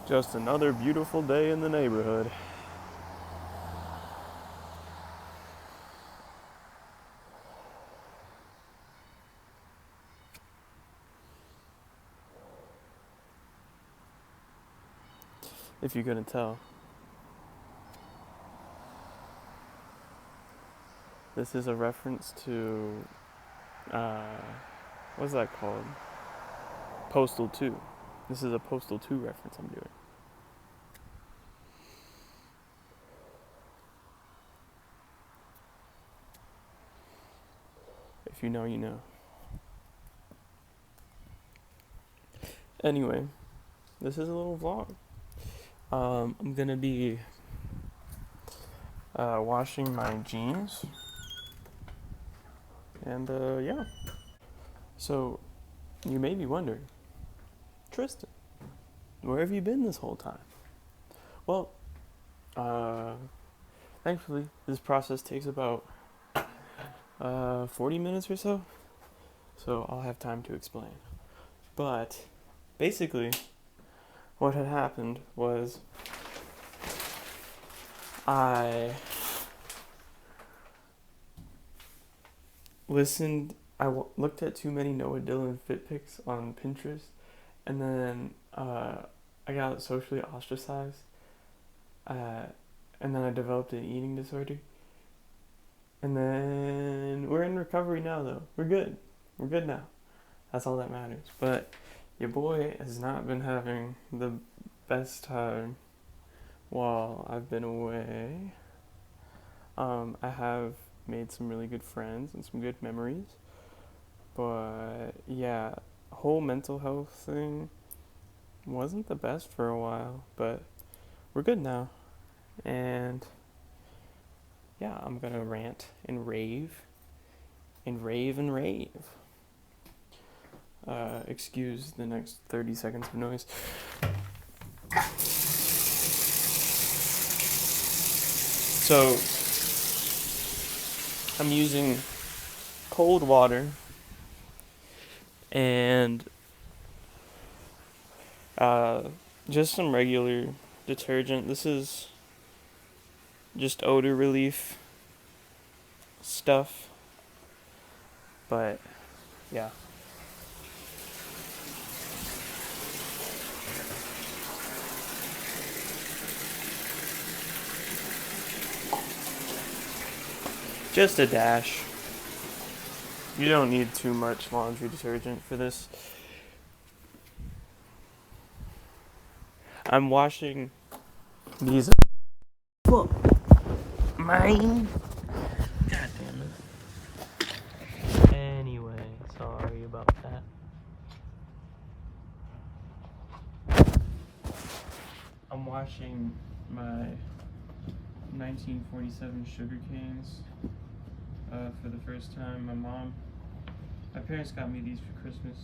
Just another beautiful day in the neighborhood. If you couldn't tell. This is a reference to, what's that called? Postal 2. This is a Postal 2 reference I'm doing. If you know, you know. Anyway, this is a little vlog. I'm gonna be washing my jeans. And yeah. So, you may be wondering, Tristan, where have you been this whole time? Well, thankfully, this process takes about 40 minutes or so I'll have time to explain. But, basically, what had happened was I looked at too many Noah Dillon fit pics on Pinterest, and then I got socially ostracized, and then I developed an eating disorder, and then we're in recovery now though. We're good now. That's all that matters. But your boy has not been having the best time while I've been away. I have made some really good friends and some good memories. But yeah, whole mental health thing wasn't the best for a while, but we're good now. And yeah, I'm gonna rant and rave and rave and rave. Excuse the next 30 seconds of noise. So, I'm using cold water and just some regular detergent. This is just odor relief stuff, but yeah. Just a dash. You don't need too much laundry detergent for this. I'm washing these. Whoa, mine. God damn it. Anyway, sorry about that. I'm washing my 1947 sugar canes for the first time. My parents got me these for Christmas.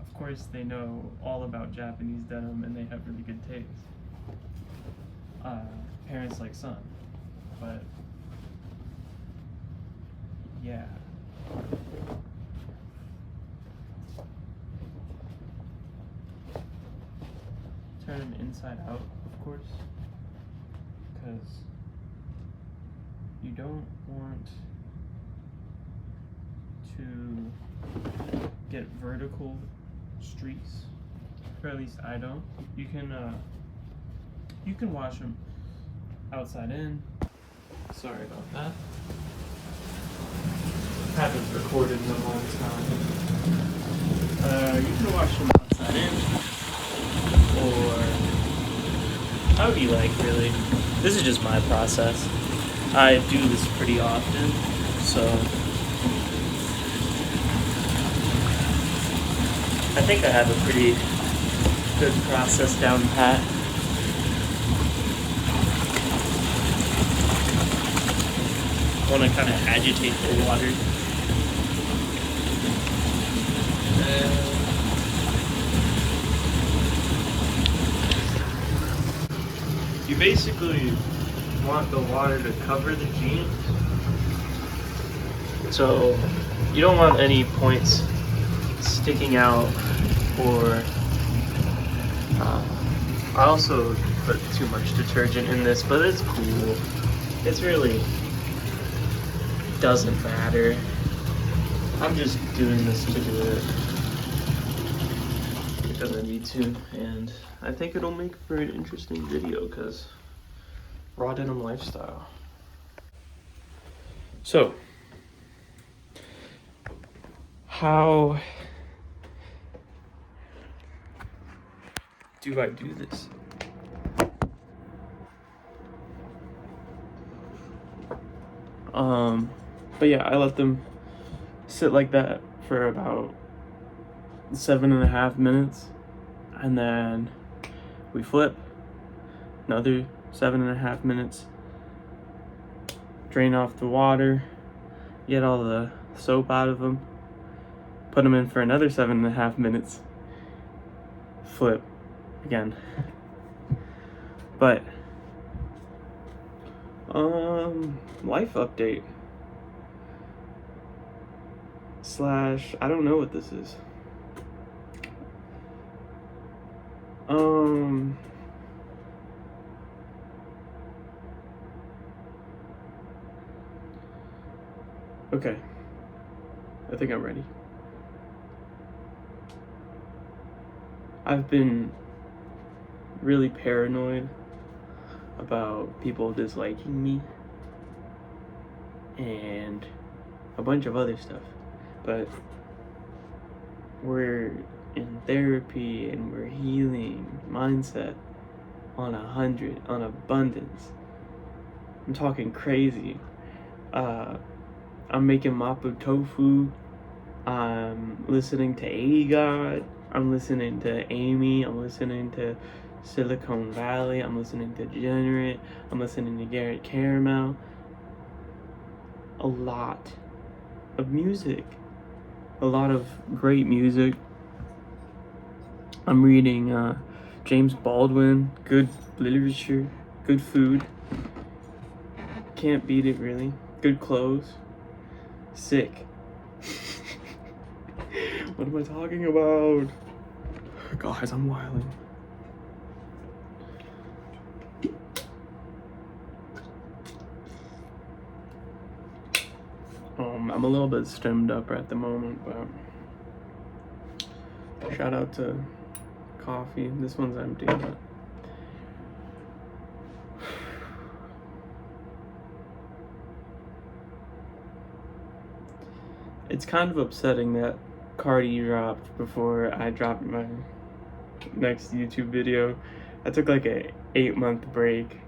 Of course, they know all about Japanese denim and they have really good taste. Parents like son, but yeah. Turn them inside out, of course, because you don't want to get vertical streaks, or at least I don't. You can wash them outside in. Sorry about that. Haven't recorded in a long time. You can wash them outside in, or however you like, really. This is just my process. I do this pretty often, so I think I have a pretty good process down pat. I want to kind of agitate the water. You basically want the water to cover the jeans, so you don't want any points sticking out or I also put too much detergent in this, but it's cool. It's really doesn't matter. I'm just doing this to do it because I need to, and I think it'll make for an interesting video because raw denim lifestyle. So, how do I do this? But yeah, I let them sit like that for about 7.5 minutes, and then we flip another 7.5 minutes, drain off the water, get all the soap out of them, put them in for another 7.5 minutes, flip again. But life update / I don't know what this is. Okay, I think I'm ready. I've been really paranoid about people disliking me and a bunch of other stuff, but we're in therapy and we're healing mindset on 100, on abundance. I'm talking crazy. I'm making mapo tofu. I'm listening to A-God. I'm listening to Amy. I'm listening to Silicon Valley. I'm listening to Degenerate. I'm listening to Garrett Caramel. A lot of music. A lot of great music. I'm reading James Baldwin. Good literature. Good food. Can't beat it, really. Good clothes. Sick. What am I talking about? Guys, I'm wilding. I'm a little bit stemmed up at the moment, but shout out to coffee. This one's empty, but it's kind of upsetting that Cardi dropped before I dropped my next YouTube video. I took like a 8-month break.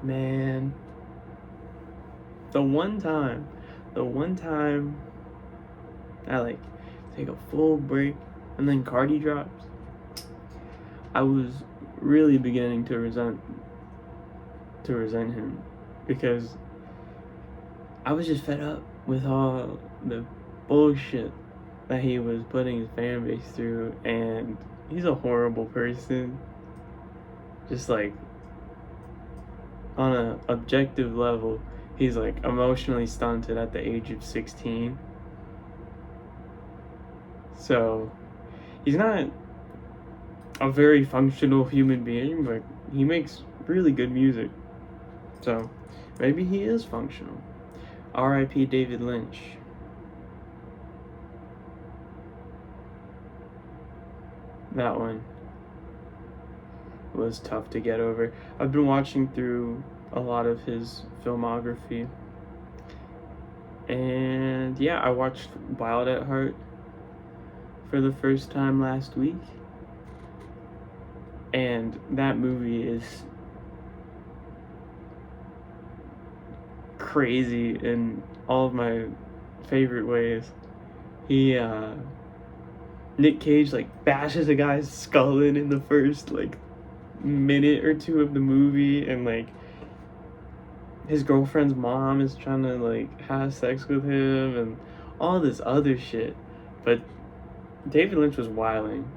Man, the one time I like take a full break and then Cardi drops, I was really beginning to resent him because I was just fed up with all the bullshit that he was putting his fan base through, and he's a horrible person. Just like on an objective level, he's like emotionally stunted at the age of 16. So he's not a very functional human being, but he makes really good music. So maybe he is functional. R.I.P. David Lynch. That one was tough to get over. I've been watching through a lot of his filmography. And yeah, I watched Wild at Heart for the first time last week. And that movie is crazy in all of my favorite ways. Nick Cage like bashes a guy's skull in the first like minute or two of the movie, and like his girlfriend's mom is trying to like have sex with him and all this other shit. But David Lynch was wilding.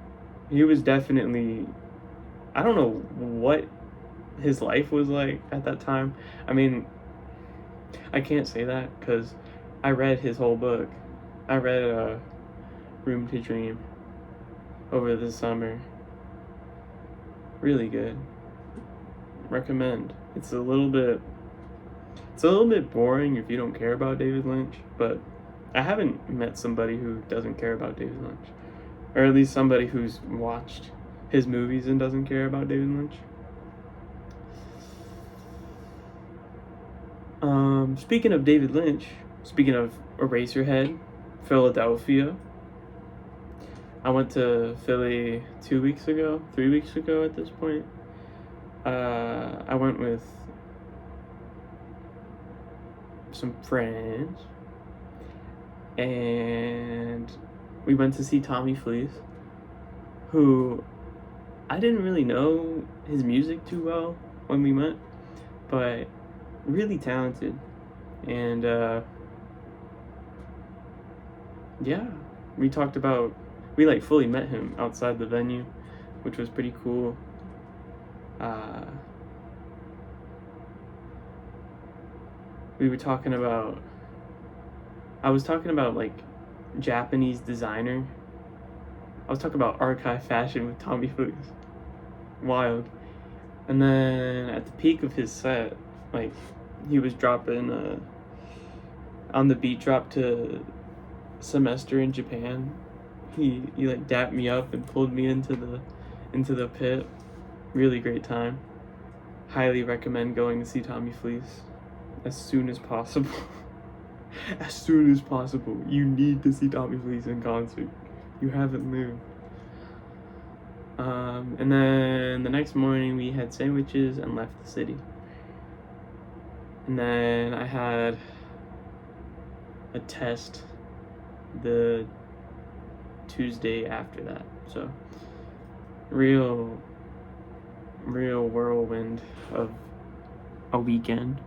He was definitely, I don't know what his life was like at that time. I mean, I can't say that because I read his whole book. I read Room to Dream over the summer. Really good. Recommend. It's a little bit boring if you don't care about David Lynch, but I haven't met somebody who doesn't care about David Lynch. Or at least somebody who's watched his movies and doesn't care about David Lynch. Speaking of David Lynch, speaking of Eraserhead, Philadelphia. I went to Philly 3 weeks ago at this point. I went with some friends, and we went to see Tommy Fleece, who I didn't really know his music too well when we went, but really talented. And yeah, we fully met him outside the venue, which was pretty cool. I was talking about like Japanese designer. I was talking about archive fashion with Tommy Fleece. Wild. And then at the peak of his set, like, he was dropping on the beat drop to Semester in Japan. He like dapped me up and pulled me into the pit. Really great time. Highly recommend going to see Tommy Fleece as soon as possible. As soon as possible. You need to see Tommy Fleece in concert. You haven't lived. And then the next morning we had sandwiches and left the city. And then I had a test the Tuesday after that. So real whirlwind of a weekend.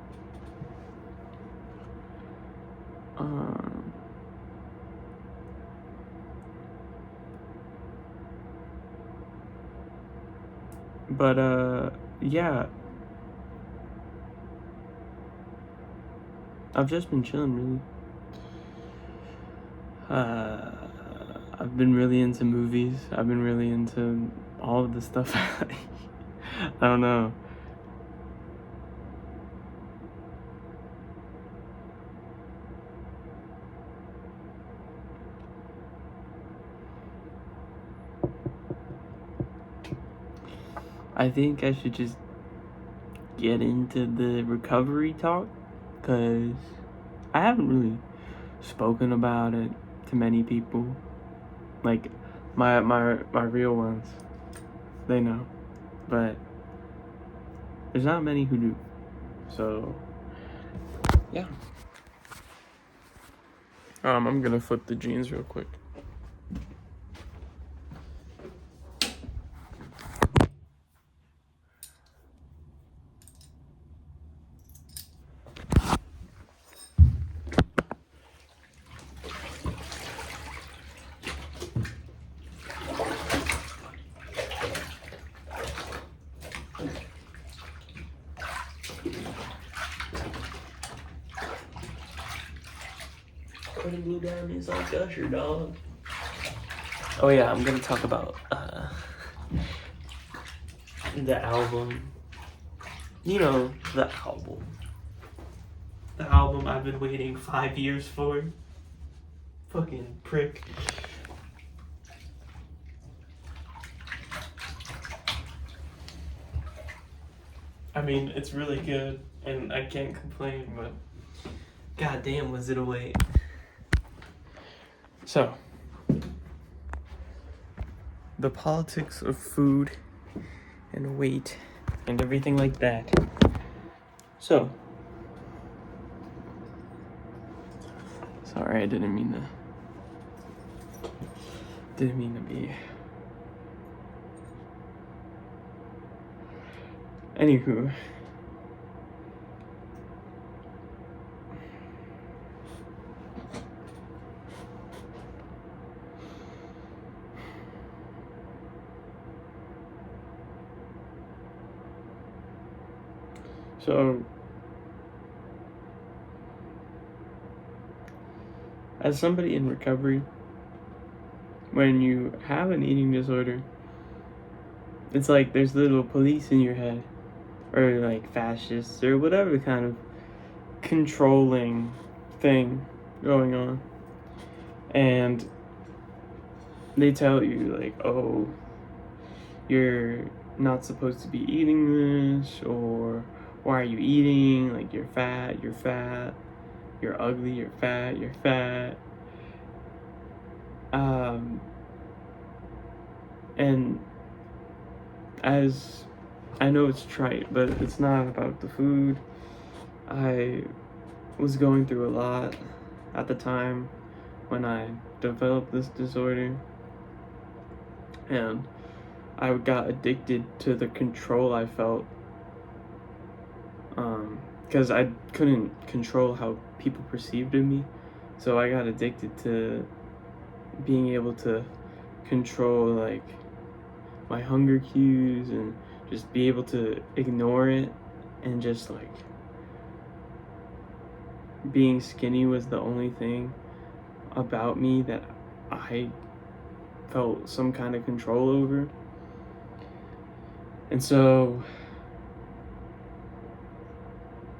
But yeah, I've just been chilling, really. I've been really into movies. I've been really into all of the stuff. I don't know. I think I should just get into the recovery talk, because I haven't really spoken about it to many people. Like, my real ones, they know, but there's not many who do. So yeah. I'm gonna flip the jeans real quick. Putting Blue Diamonds on Gusher, dog. Oh yeah, I'm gonna talk about the album. You know, the album. The album I've been waiting 5 years for. Fucking prick. I mean, it's really good, and I can't complain, but goddamn, was it a wait. So, the politics of food and weight and everything like that. So, sorry, I didn't mean to be. Anywho. So, as somebody in recovery, when you have an eating disorder, it's like there's little police in your head, or like fascists, or whatever kind of controlling thing going on. And they tell you, like, oh, you're not supposed to be eating this, or why are you eating? Like, you're fat, you're ugly, you're fat, you're fat. And as I know it's trite, but it's not about the food. I was going through a lot at the time when I developed this disorder, and I got addicted to the control I felt, because I couldn't control how people perceived of me, so I got addicted to being able to control, like, my hunger cues, and just be able to ignore it, and just, like, being skinny was the only thing about me that I felt some kind of control over. And so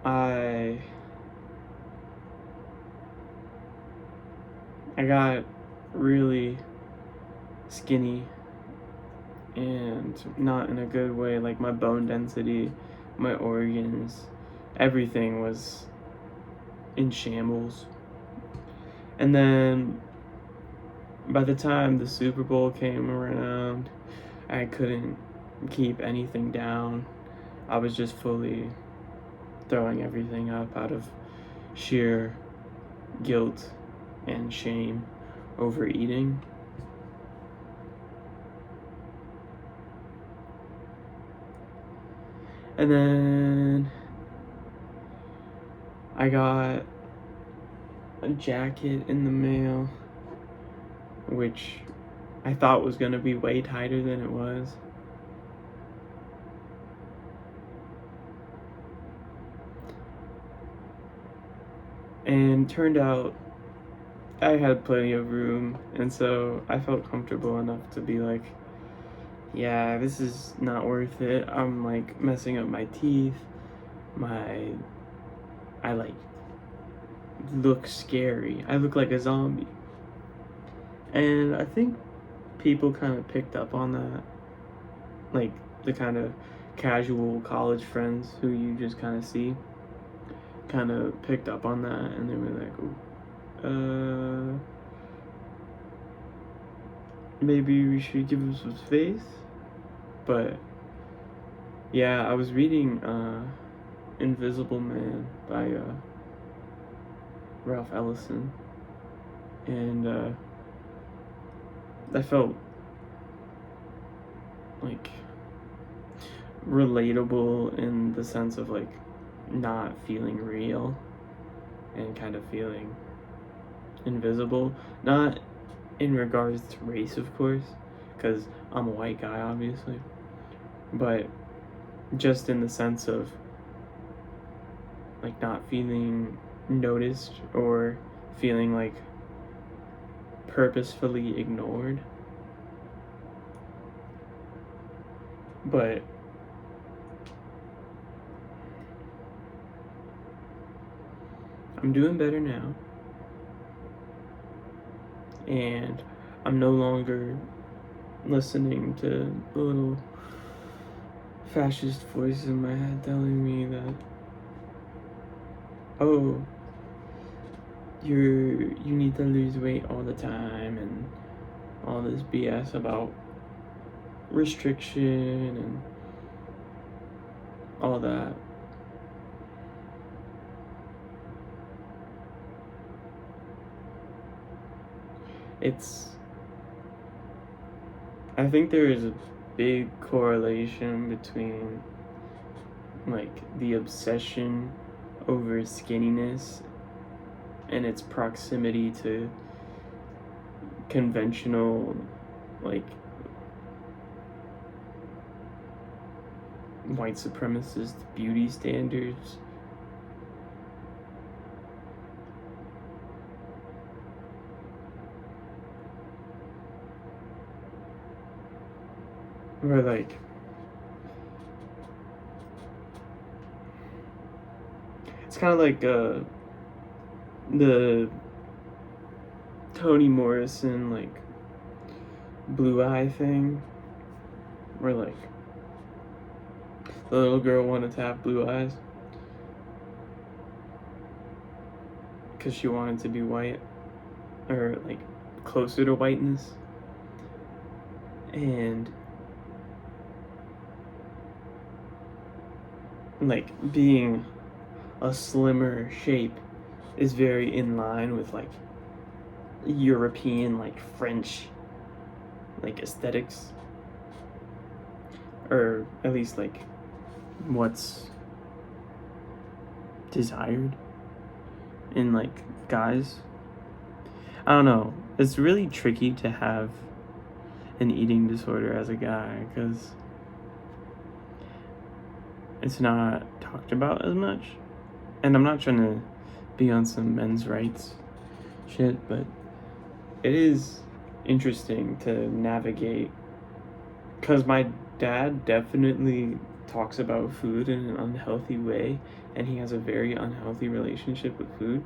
I got really skinny, and not in a good way. Like, my bone density, my organs, everything was in shambles. And then by the time the Super Bowl came around, I couldn't keep anything down. I was just fully throwing everything up out of sheer guilt and shame over eating. And then I got a jacket in the mail, which I thought was going to be way tighter than it was. And turned out I had plenty of room, and so I felt comfortable enough to be like, yeah, this is not worth it. I'm, like, messing up my teeth. I, like, look scary. I look like a zombie. And I think people kind of picked up on that. Like, the kind of casual college friends who you just kind of see kind of picked up on that, and they were like, maybe we should give him some space. But yeah, I was reading Invisible Man by Ralph Ellison, and I felt like relatable in the sense of, like, not feeling real and kind of feeling invisible. Not in regards to race, of course, because I'm a white guy, obviously, but just in the sense of, like, not feeling noticed or feeling, like, purposefully ignored. But I'm doing better now, and I'm no longer listening to the little fascist voice in my head telling me that, oh, you need to lose weight all the time, and all this BS about restriction and all that. I think there is a big correlation between, like, the obsession over skinniness and its proximity to conventional, like, white supremacist beauty standards. Where, like, kind of like the Toni Morrison like blue eye thing, where like the little girl wanted to have blue eyes because she wanted to be white, or like closer to whiteness. And like being a slimmer shape is very in line with like European, like French, like aesthetics, or at least like what's desired in like guys. I don't know. It's really tricky to have an eating disorder as a guy because it's not talked about as much. And I'm not trying to be on some men's rights shit, but it is interesting to navigate, because my dad definitely talks about food in an unhealthy way, and he has a very unhealthy relationship with food,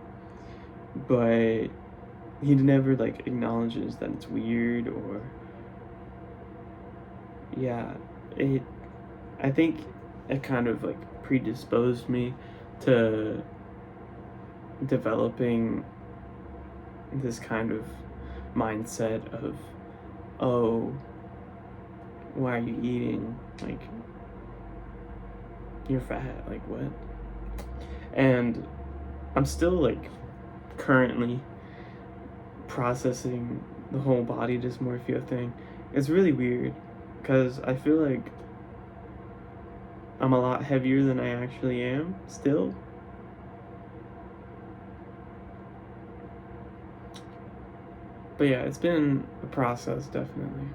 but he never like acknowledges that it's weird, or I think it kind of like predisposed me to developing this kind of mindset of, oh, why are you eating? Like, you're fat, like what? And I'm still like currently processing the whole body dysmorphia thing. It's really weird because I feel like I'm a lot heavier than I actually am still. But yeah, it's been a process, definitely.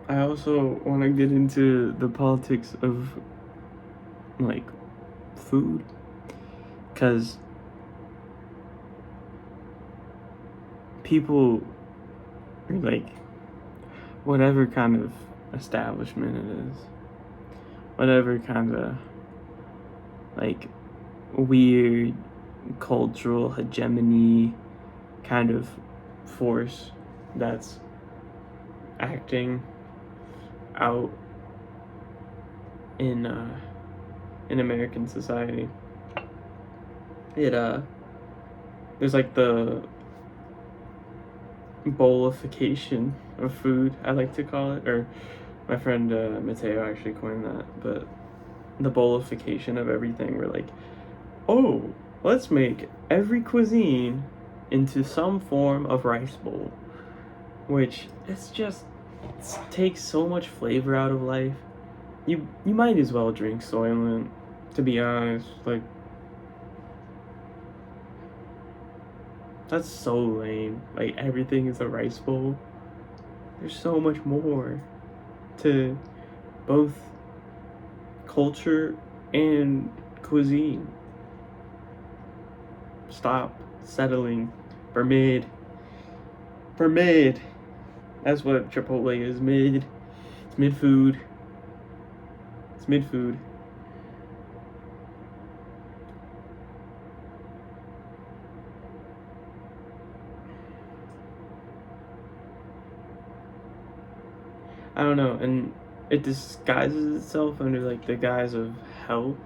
I also want to get into the politics of like food, because people are like, whatever kind of establishment it is, whatever kind of like weird cultural hegemony kind of force that's acting out in American society. There's like the bowlification of food, I like to call it, or my friend Mateo actually coined that, but the bowlification of everything. We're like, oh, let's make every cuisine into some form of rice bowl, which takes so much flavor out of life. You might as well drink Soylent, to be honest. Like, that's so lame. Like, everything is a rice bowl. There's so much more to both culture and cuisine. Stop settling for mid. For mid. That's what Chipotle is, mid. It's mid food. It's mid food. I don't know, and it disguises itself under like the guise of health.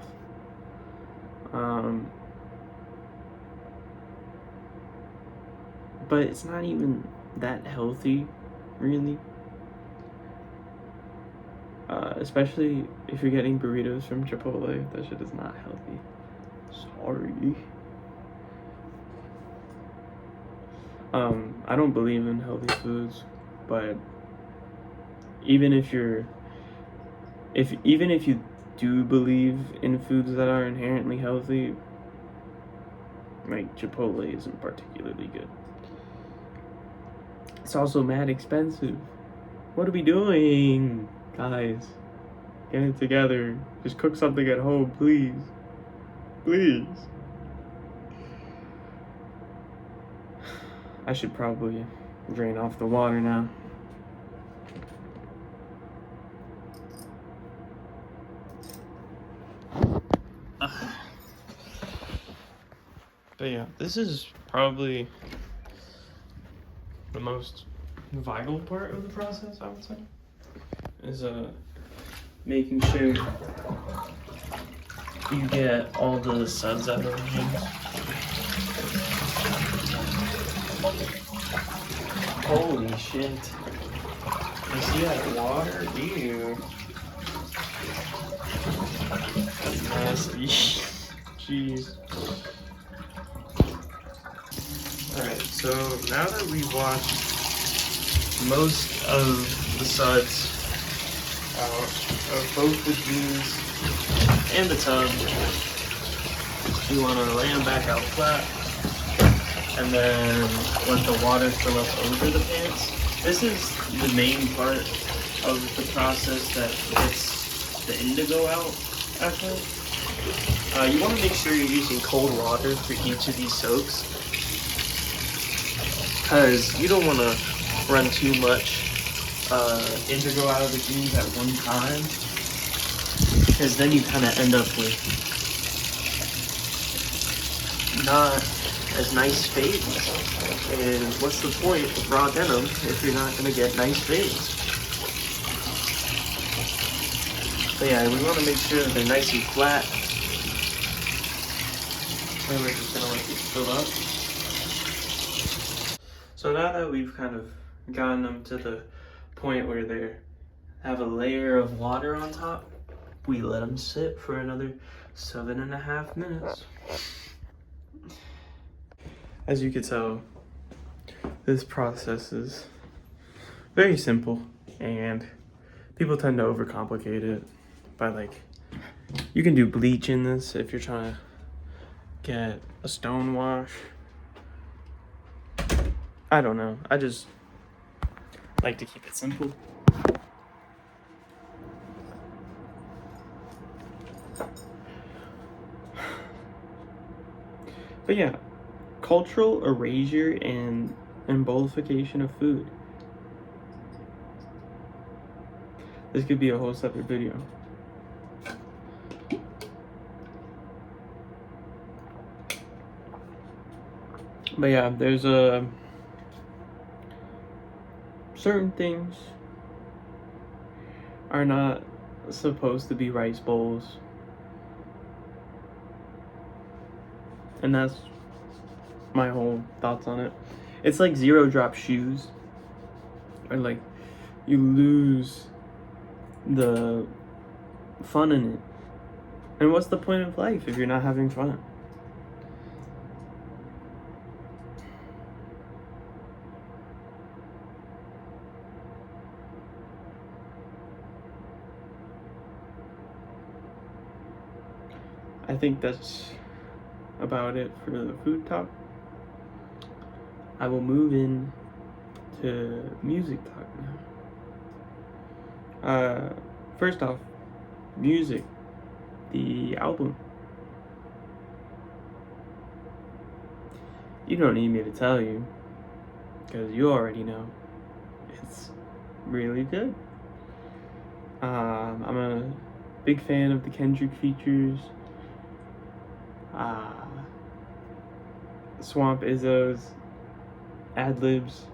But it's not even that healthy, really. Especially if you're getting burritos from Chipotle, that shit is not healthy. Sorry. I don't believe in healthy foods, but even if you do believe in foods that are inherently healthy, like Chipotle isn't particularly good. It's also mad expensive. What are we doing? Guys, get it together. Just cook something at home, please. Please. I should probably drain off the water now. But yeah, this is probably the most vital part of the process, I would say, is making sure you get all the suds out of the jeans. Holy shit. You see that water? Ew. Nasty. Jeez. Alright, so now that we've washed most of the suds out of both the jeans and the tub, we want to lay them back out flat and then let the water fill up over the pants. This is the main part of the process that gets the indigo out after. You want to make sure you're using cold water for each of these soaks, because you don't want to run too much indigo out of the jeans at one time, because then you kind of end up with not as nice fades. And what's the point of raw denim if you're not going to get nice fades? But yeah, we want to make sure that they're nice and flat. And we're just going to let these fill up. So now that we've kind of gotten them to the point where they have a layer of water on top, we let them sit for another 7.5 minutes. As you can tell, this process is very simple, and people tend to overcomplicate it by, like, you can do bleach in this if you're trying to get a stone wash. I don't know. I just like to keep it simple. But yeah, cultural erasure and embolification of food. This could be a whole separate video. But yeah, there's certain things are not supposed to be rice bowls. And that's my whole thoughts on it. It's like zero drop shoes. Or like, you lose the fun in it. And what's the point of life if you're not having fun? I think that's about it for the food talk. I will move in to music talk now. First off, music, the album. You don't need me to tell you, because you already know. It's really good. I'm a big fan of the Kendrick features. Swamp Izzo's ad-libs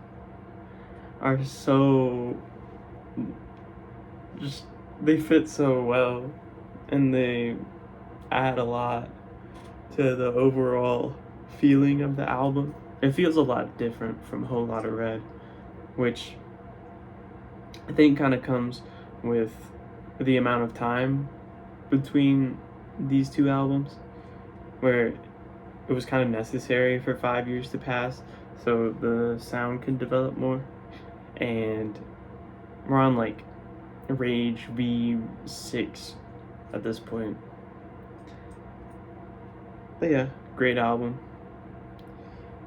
are so just, they fit so well, and they add a lot to the overall feeling of the album. It feels a lot different from Whole Lotta Red, which I think kind of comes with the amount of time between these two albums, where it was kind of necessary for 5 years to pass so the sound could develop more. And we're on like Rage V6 at this point. But yeah, great album.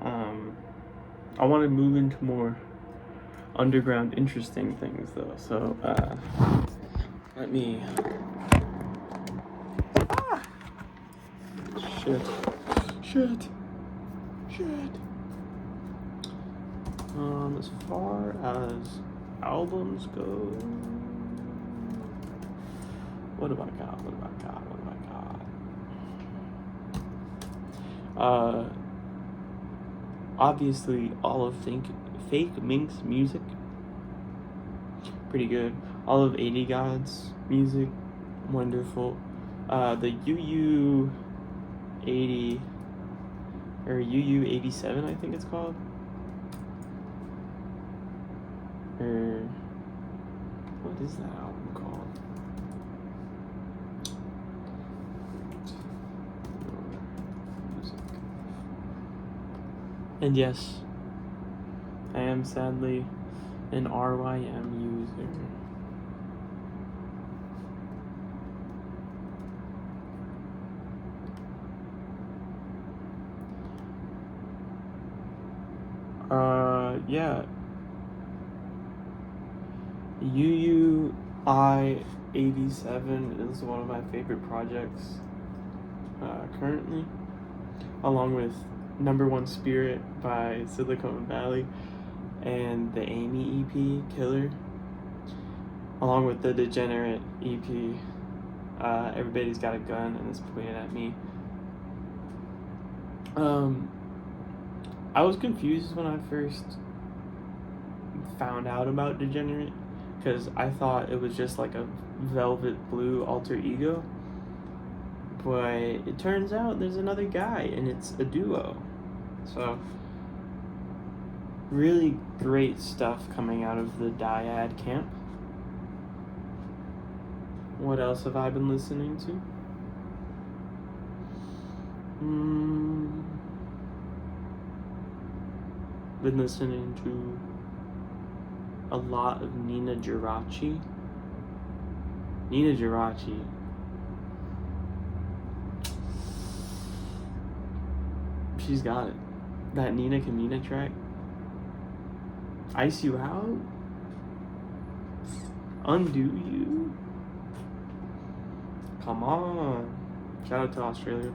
I want to move into more underground interesting things though, so Let me. Ah! Shit. As far as albums go, what have I got? Obviously, all of Fake Mink's music, pretty good. All of 80 God's music, wonderful. The UU 80 or UU 87, I think it's called. Or what is that album called? And yes, I am sadly an RYM user. Yeah. UUI 87 is one of my favorite projects currently, along with Number One Spirit by Silicon Valley and the Amy EP, Killer, along with the Degenerate EP, Everybody's Got a Gun and It's Pointed at Me. I was confused when I first found out about Degenerate, because I thought it was just like a Velvet Blue alter ego, but it turns out there's another guy and it's a duo. So really great stuff coming out of the Dyad camp. What else have I been listening to? Been listening to a lot of Nina Geraci. She's got it. That Nina Kamina track, Ice You Out, Undo You. Come on. Shout out to Australia.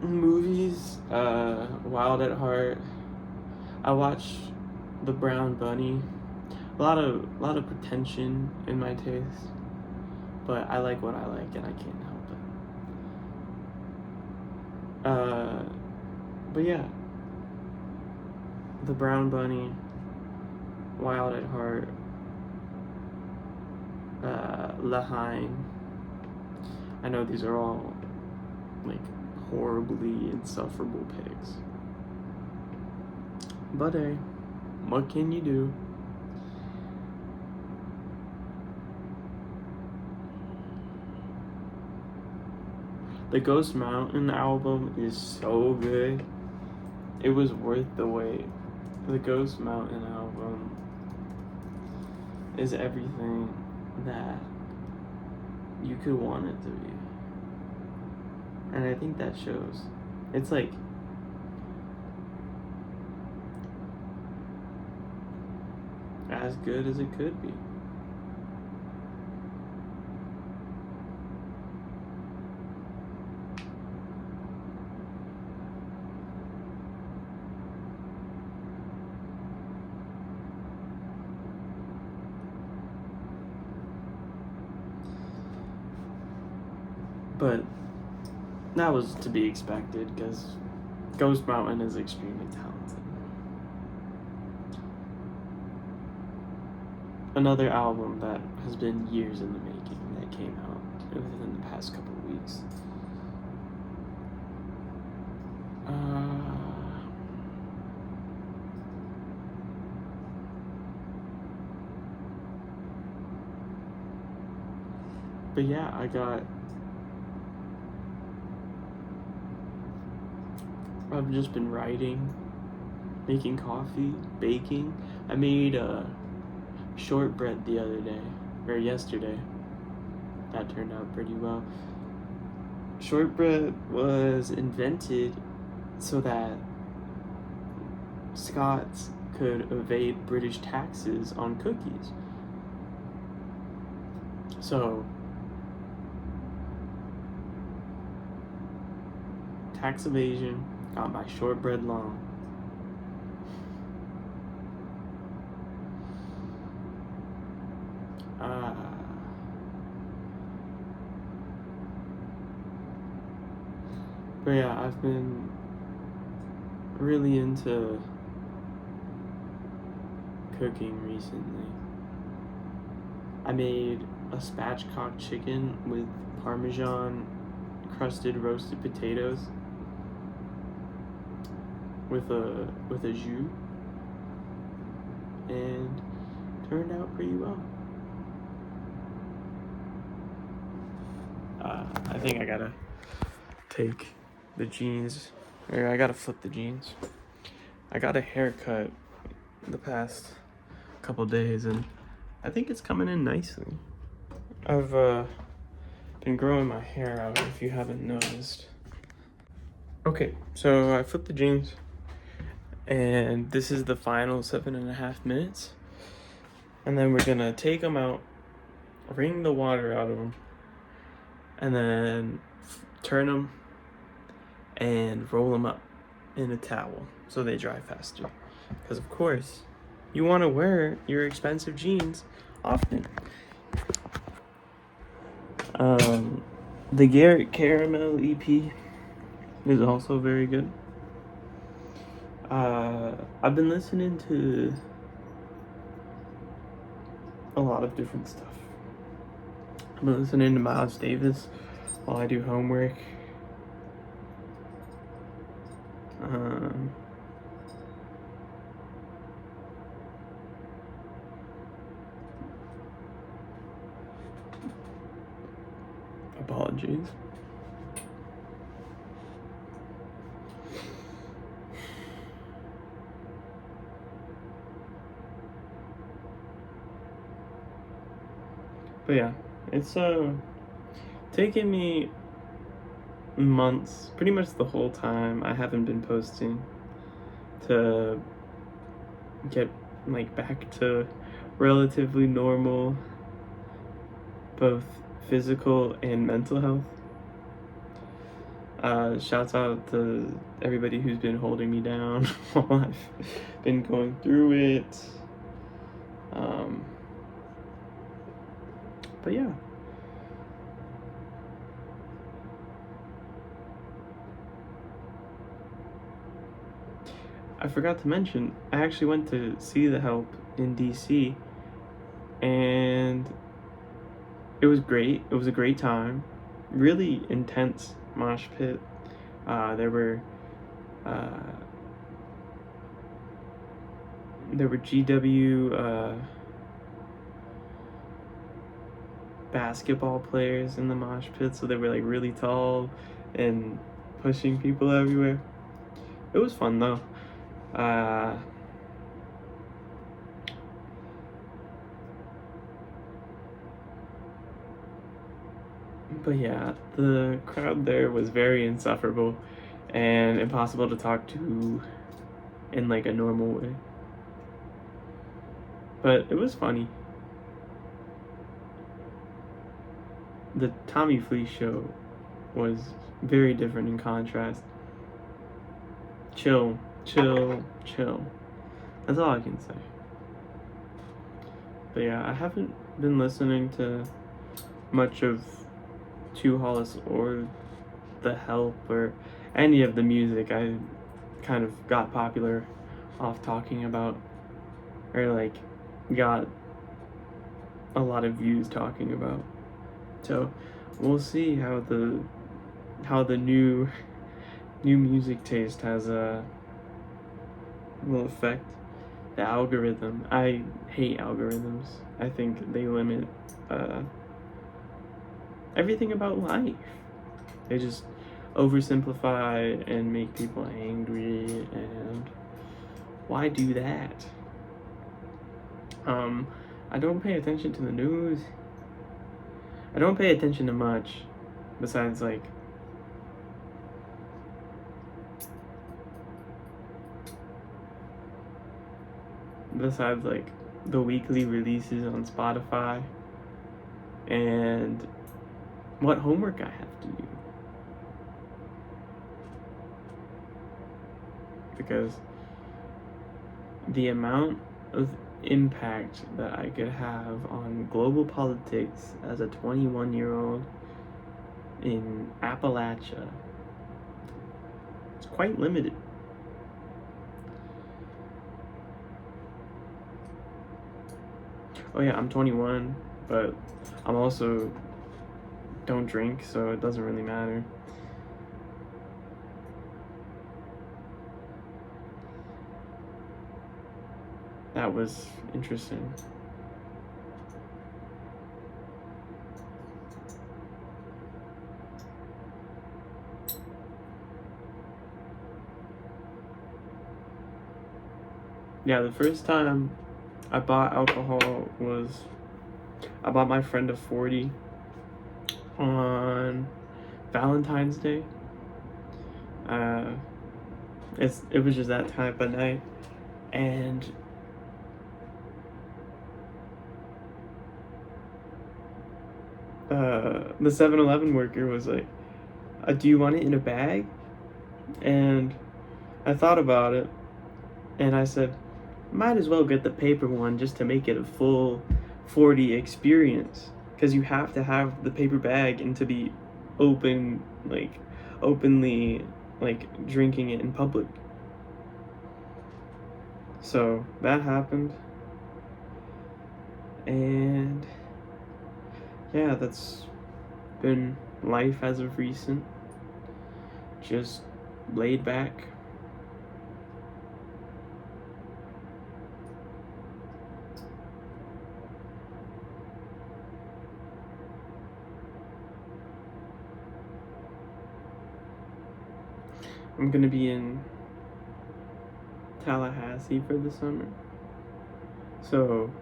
Movies, Wild at Heart. I watched The Brown Bunny. A lot of pretension in my taste, but I like what I like and I can't help it. But yeah, The Brown Bunny, Wild at Heart, Lahain. I know these are all like horribly insufferable picks, but hey, what can you do? The Ghost Mountain album is so good. It was worth the wait. The Ghost Mountain album is everything that you could want it to be. And I think that shows. It's like as good as it could be. But that was to be expected because Ghost Mountain is extremely talented. Another album that has been years in the making that came out within the past couple of weeks. But yeah, I've just been writing, making coffee, baking. I made shortbread the other day, or yesterday. That turned out pretty well. Shortbread was invented so that Scots could evade British taxes on cookies. So, tax evasion got my shortbread long. But yeah, I've been really into cooking recently. I made a spatchcock chicken with Parmesan crusted roasted potatoes with a jus, and turned out pretty well. I think I gotta take the jeans, or I gotta flip the jeans. I got a haircut the past couple days, and I think it's coming in nicely. I've been growing my hair out, if you haven't noticed. Okay, so I flipped the jeans, and this is the final 7.5 minutes. And then we're gonna take them out, wring the water out of them, and then turn them and roll them up in a towel so they dry faster. Because of course, you want to wear your expensive jeans often. The Garrett Caramel EP is also very good. I've been listening to a lot of different stuff. I've been listening to Miles Davis while I do homework. Apologies. But yeah, it's taken me months, pretty much the whole time I haven't been posting, to get like back to relatively normal, both physical and mental health. Shouts out to everybody who's been holding me down while I've been going through it. But yeah. I forgot to mention, I actually went to see The Help in DC, and it was great. It was a great time. Really intense mosh pit. There were GW basketball players in the mosh pit, so they were like really tall and pushing people everywhere. It was fun though. But yeah, the crowd there was very insufferable and impossible to talk to in like a normal way. But it was funny. The Tommy Fleece show was very different in contrast. Chill. That's all I can say. But yeah, I haven't been listening to much of Two Hollis or The Help or any of the music I kind of got popular off talking about, or like got a lot of views talking about. So we'll see how the new music taste has will affect the algorithm. I hate algorithms. I think they limit everything about life. They just oversimplify and make people angry, and why do that? I don't pay attention to the news. I don't pay attention to much besides like besides like the weekly releases on Spotify and what homework I have to do. Because the amount of impact that I could have on global politics as a 21-year-old in Appalachia is quite limited. Oh yeah, I'm 21, but I'm also don't drink, so it doesn't really matter. That was interesting. Yeah, the first time I bought alcohol was I bought my friend a 40 on Valentine's Day. It was just that type of night, and the 7-Eleven worker was like, "Do you want it in a bag?" And I thought about it, and I said, might as well get the paper one just to make it a full 40 experience, because you have to have the paper bag and to be openly like drinking it in public. So that happened, and yeah, that's been life as of recent. Just laid back. I'm gonna be in Tallahassee for the summer, so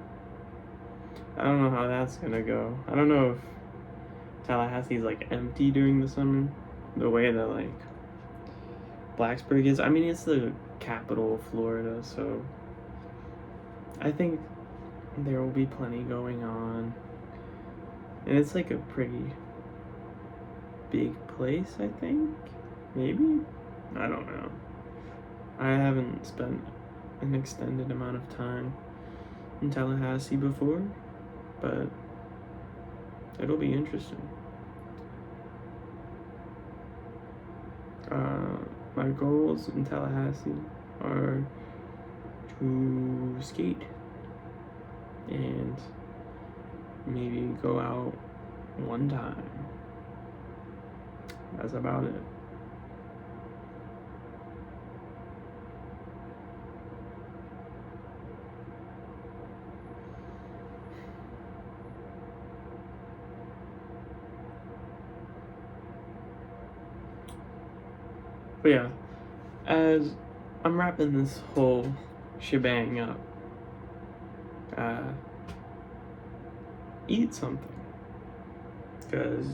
I don't know how that's gonna go. I don't know if Tallahassee's like empty during the summer, the way that like Blacksburg is. I mean, it's the capital of Florida, so I think there will be plenty going on, and it's like a pretty big place, I think. Maybe? I don't know. I haven't spent an extended amount of time in Tallahassee before, but it'll be interesting. My goals in Tallahassee are to skate and maybe go out one time. That's about it. But yeah, as I'm wrapping this whole shebang up, eat something, because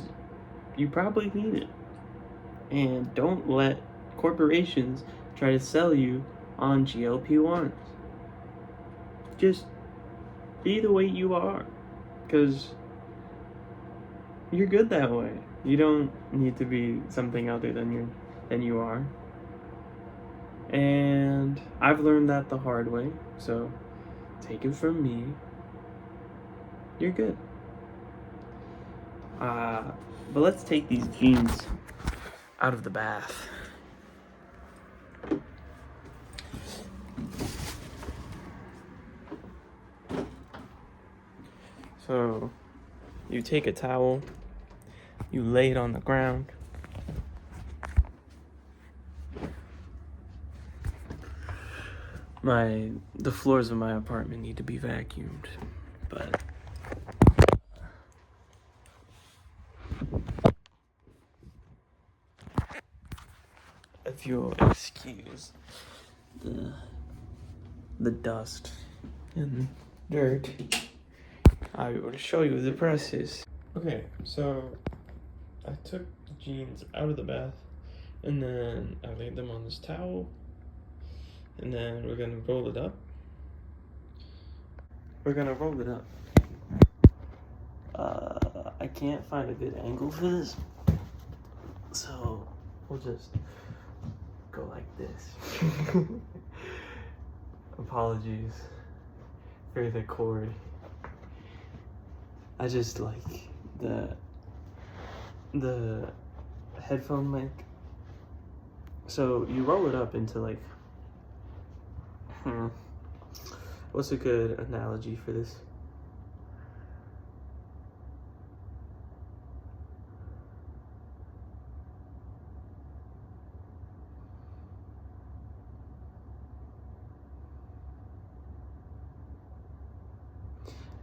you probably need it. And don't let corporations try to sell you on GLP-1s. Just be the way you are, because you're good that way. You don't need to be something other than you are. And I've learned that the hard way, so take it from me. You're good. But let's take these jeans out of the bath. So you take a towel, you lay it on the ground. The floors of my apartment need to be vacuumed, but if you'll excuse the dust and dirt, I will show you the process. Okay, so I took the jeans out of the bath, and then I laid them on this towel, and then we're gonna roll it up, we're gonna roll it up. I can't find a good angle for this, so we'll just go like this. Apologies for the cord. I just like the headphone mic. So you roll it up into like, what's a good analogy for this?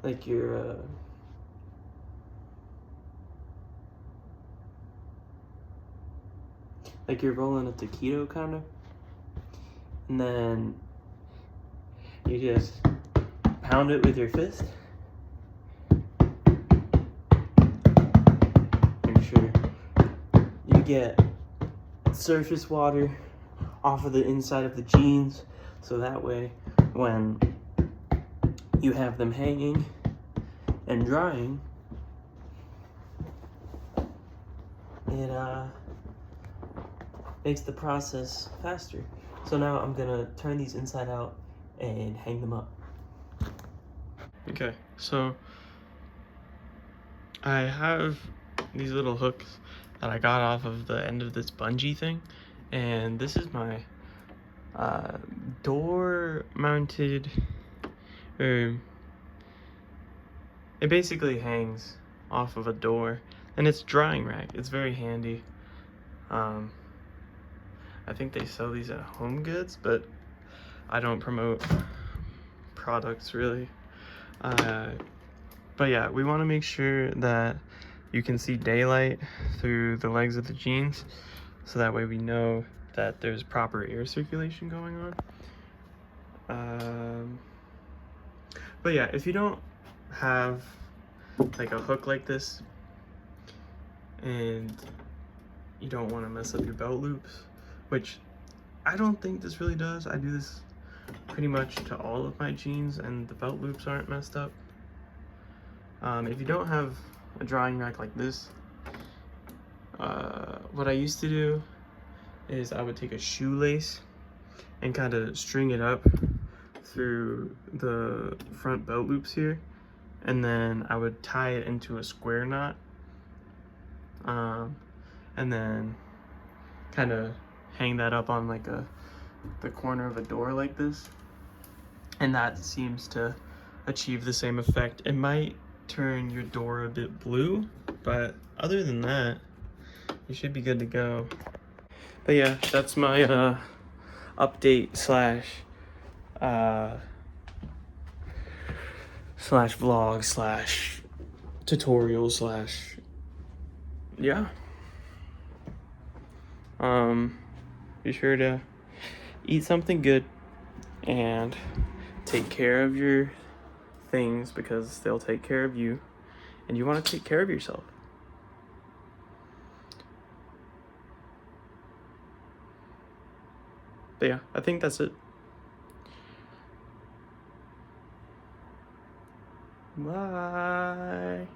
Like you're rolling a taquito kind of, and then you just pound it with your fist. Make sure you get surface water off of the inside of the jeans, so that way when you have them hanging and drying, it makes the process faster. So now I'm gonna turn these inside out and hang them up. Okay, so I have these little hooks that I got off of the end of this bungee thing, and this is my door mounted, or it basically hangs off of a door, and it's drying rack. It's very handy. I think they sell these at Home Goods, but I don't promote products really. But yeah, we want to make sure that you can see daylight through the legs of the jeans, so that way we know that there's proper air circulation going on. But yeah, if you don't have like a hook like this and you don't want to mess up your belt loops, which I don't think this really does. I do this pretty much to all of my jeans and the belt loops aren't messed up. If you don't have a drying rack like this, what I used to do is I would take a shoelace and kind of string it up through the front belt loops here, and then I would tie it into a square knot, and then kind of hang that up on like the corner of a door like this, and that seems to achieve the same effect. It might turn your door a bit blue, but other than that, you should be good to go. But yeah, that's my update slash vlog slash tutorial slash, yeah. Be sure to eat something good and take care of your things, because they'll take care of you, and you want to take care of yourself. But yeah, I think that's it. Bye.